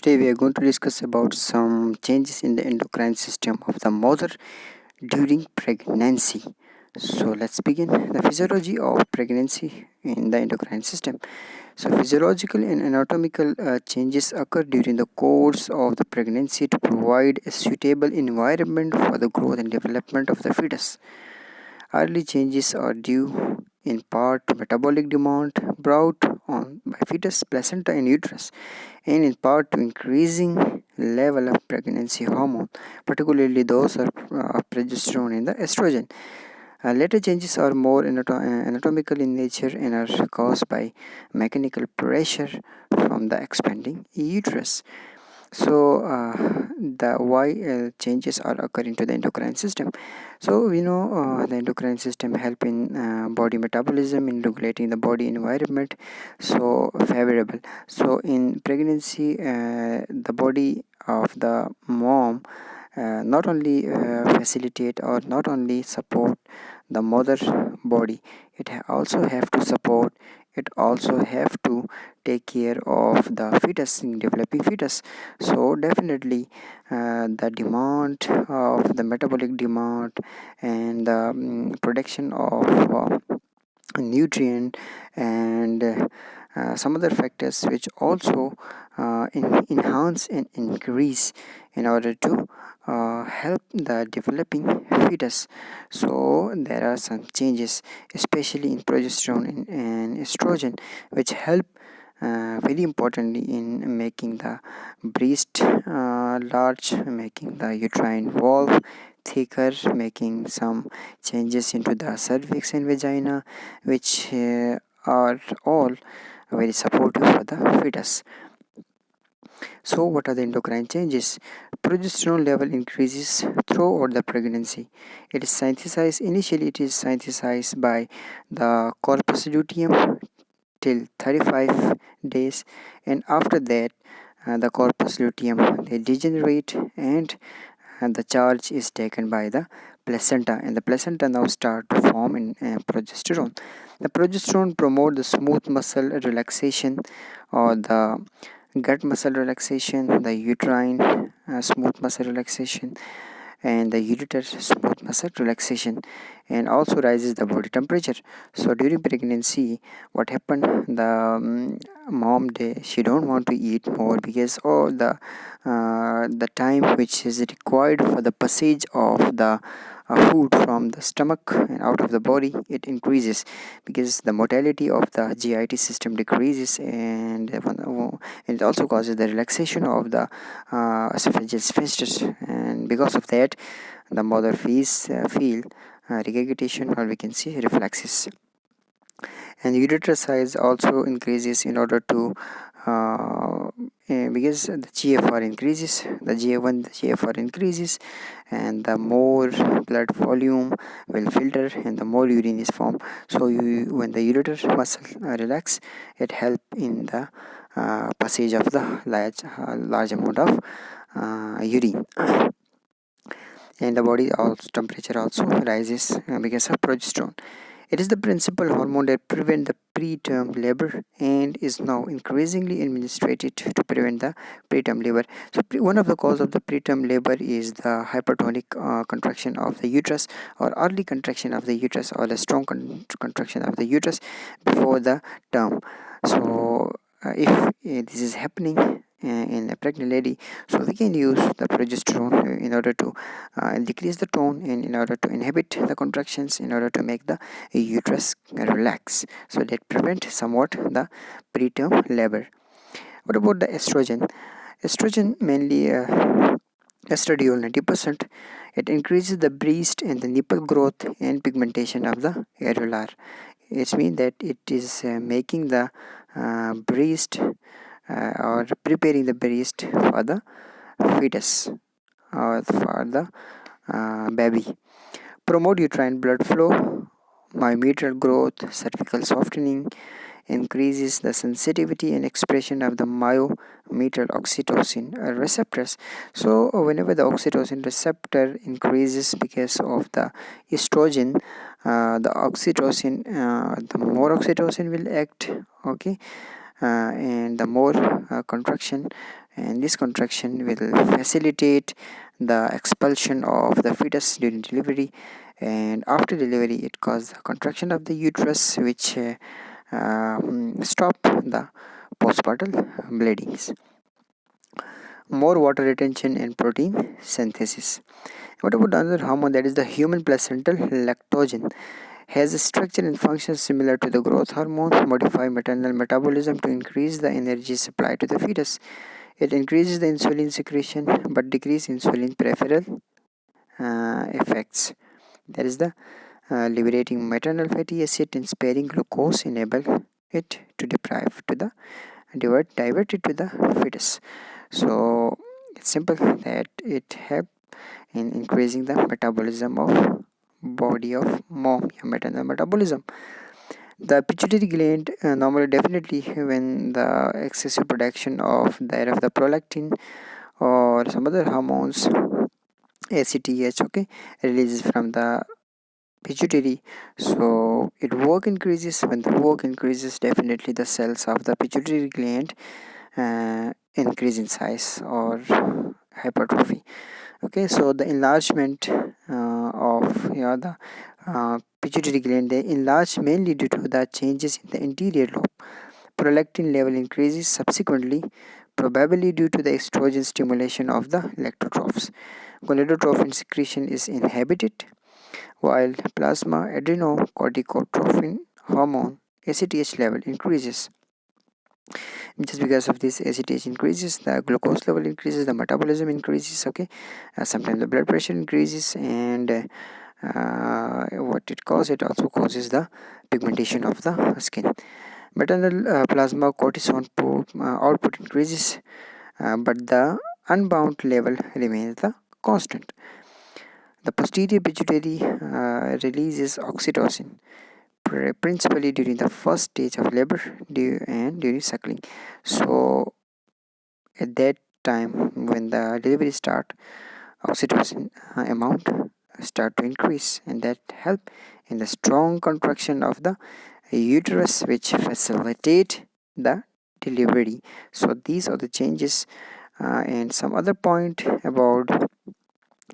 Today we are going to discuss about some changes in the endocrine system of the mother during pregnancy. So let's begin. The physiology of pregnancy in the endocrine system. So physiological and anatomical changes occur during the course of the pregnancy to provide a suitable environment for the growth and development of the fetus. Early changes are due in part to metabolic demand brought on by fetus, placenta, and uterus, and in part to increasing level of pregnancy hormone, particularly those of progesterone and the estrogen. Later changes are more anatomical in nature and are caused by mechanical pressure from the expanding uterus. So the why changes are occurring to the endocrine system. So we know the endocrine system help in body metabolism, in regulating the body environment, so favorable. So in pregnancy, the body of the mom not only facilitate or not only support the mother body, it also have to support, it also have to take care of the fetus, in developing fetus. So definitely the demand of the metabolic demand and the production of nutrient and some other factors which also enhance and increase in order to help the developing fetus. So there are some changes, especially in progesterone and estrogen, which help very importantly in making the breast large, making the uterine valve thicker, making some changes into the cervix and vagina, which are all very supportive for the fetus. So what are the endocrine changes? Progesterone level increases throughout the pregnancy. Initially it is synthesized by the corpus luteum till 35 days, and after that the corpus luteum they degenerate, and the charge is taken by the placenta, and the placenta now start to form in progesterone. The progesterone promote the smooth muscle relaxation or the gut muscle relaxation, the uterine smooth muscle relaxation, and the ureter smooth muscle relaxation, and also rises the body temperature. So during pregnancy, what happened, the mom she don't want to eat more because the time which is required for the passage of the food from the stomach and out of the body, it increases because the motility of the GIT system decreases, and it also causes the relaxation of the esophageal sphincters, and because of that the mother feel regurgitation, or we can see reflexes. And ureter size also increases in order to because the GFR increases, the GA1, the GFR increases, and the more blood volume will filter and the more urine is formed. So when the ureter muscle relax, it help in the passage of the large amount of urine. And the body also temperature also rises because of progesterone. It is the principal hormone that prevents the preterm labor and is now increasingly administered to prevent the preterm labor. So one of the cause of the preterm labor is the hypertonic contraction of the uterus, or early contraction of the uterus, or the strong contraction of the uterus before the term. So if this is happening in a pregnant lady, so we can use the progesterone in order to decrease the tone, and in order to inhibit the contractions, in order to make the uterus relax, so that prevent somewhat the preterm labor. What about the estrogen? Estrogen mainly estradiol 90%. It increases the breast and the nipple growth and pigmentation of the areolar. It means that it is making the breast or preparing the breast for the fetus or for the baby. Promote uterine blood flow, myometrial growth, cervical softening, increases the sensitivity and expression of the myometrial oxytocin receptors. So whenever the oxytocin receptor increases because of the estrogen, the more oxytocin will act, okay, and the more contraction and this contraction will facilitate the expulsion of the fetus during delivery, and after delivery it causes the contraction of the uterus, which stop the postpartum bleedings. More water retention and protein synthesis. What about another hormone, that is the human placental lactogen? Has a structure and function similar to the growth hormone, modify maternal metabolism to increase the energy supply to the fetus. It increases the insulin secretion but decreases insulin peripheral effects. That is the liberating maternal fatty acid and sparing glucose enable it to divert it to the fetus. So it's simple that it helps in increasing the metabolism of body of mom, maternal metabolism. The pituitary gland normally, definitely when the excessive production of the prolactin or some other hormones, ACTH, okay, releases from the pituitary. So it work increases. When the work increases, definitely the cells of the pituitary gland increase in size or hypertrophy. Okay, so the enlargement of the pituitary gland, they enlarge mainly due to the changes in the interior lobe. Prolactin level increases subsequently, probably due to the estrogen stimulation of the lactotrophs. Gonadotrophin secretion is inhibited, while plasma adrenocorticotrophin hormone ACTH level increases. Just because of this ACTH increases, the glucose level increases, the metabolism increases. Okay, sometimes the blood pressure increases, and what it causes, it also causes the pigmentation of the skin. Maternal plasma cortisone output increases, but the unbound level remains the constant. The posterior pituitary releases oxytocin, principally during the first stage of labor and during suckling. So at that time, when the delivery start, oxytocin amount start to increase, and that help in the strong contraction of the uterus, which facilitate the delivery. So these are the changes, and some other point about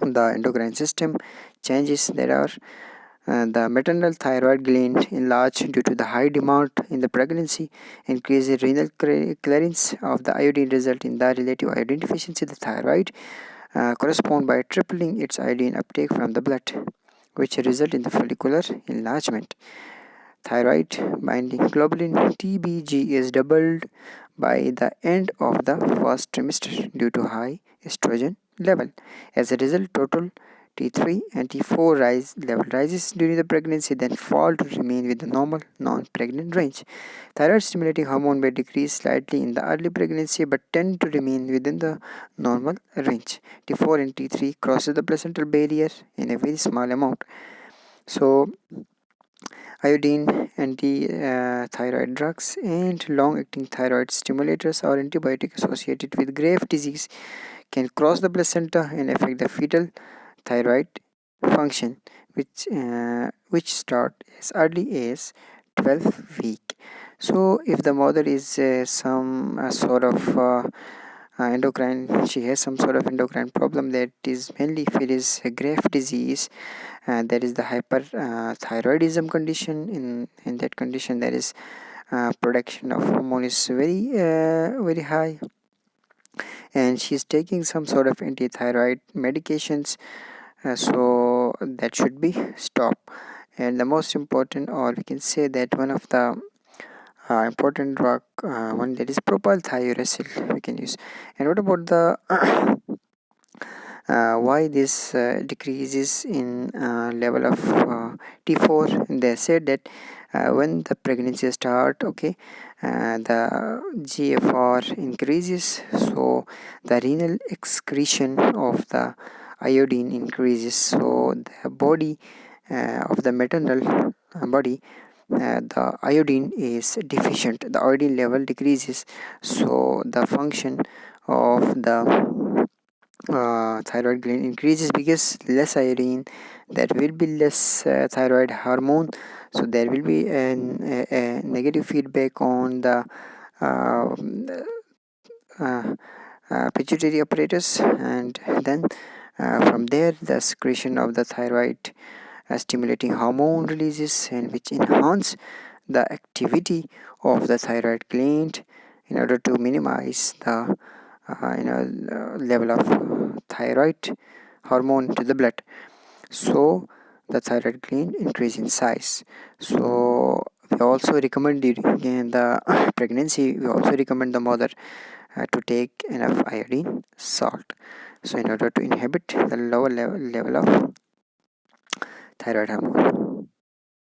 the endocrine system changes. There are the maternal thyroid gland enlarged due to the high demand in the pregnancy, increased renal clearance of the iodine result in the relative iodine deficiency. The thyroid correspond by tripling its iodine uptake from the blood, which result in the follicular enlargement. Thyroid binding globulin TBG is doubled by the end of the first trimester due to high estrogen level. As a result, total T3 and T4 level rises during the pregnancy, then fall to remain with the normal non-pregnant range. Thyroid stimulating hormone may decrease slightly in the early pregnancy but tend to remain within the normal range. T4 and T3 crosses the placental barrier in a very small amount. So iodine, anti-thyroid drugs, and long-acting thyroid stimulators or antibiotics associated with grave disease can cross the placenta and affect the fetal thyroid function, which start as early as 12th week. So, if the mother is some sort of endocrine, she has some sort of endocrine problem, that is mainly if it is a grave disease, there is the hyperthyroidism condition. In that condition, there is production of hormone is very high, and she's taking some sort of anti-thyroid medications, so that should be stopped. And the most important, or we can say that one of the important drug, one, that is propyl thiouracil we can use. And what about the why this decreases in level of T4? They said that when the pregnancy start, okay, the GFR increases, so the renal excretion of the iodine increases, so the body of the maternal body, the iodine is deficient, the iodine level decreases, so the function of the thyroid gland increases because less iodine, there will be less thyroid hormone, so there will be a negative feedback on the uh, uh, pituitary apparatus, and then from there the secretion of the thyroid stimulating hormone releases, and which enhance the activity of the thyroid gland in order to minimize the level of thyroid hormone to the blood. So the thyroid gland increase in size. So we also recommend during the pregnancy, we also recommend the mother to take enough iodine salt, so in order to inhibit the lower level of thyroid hormone.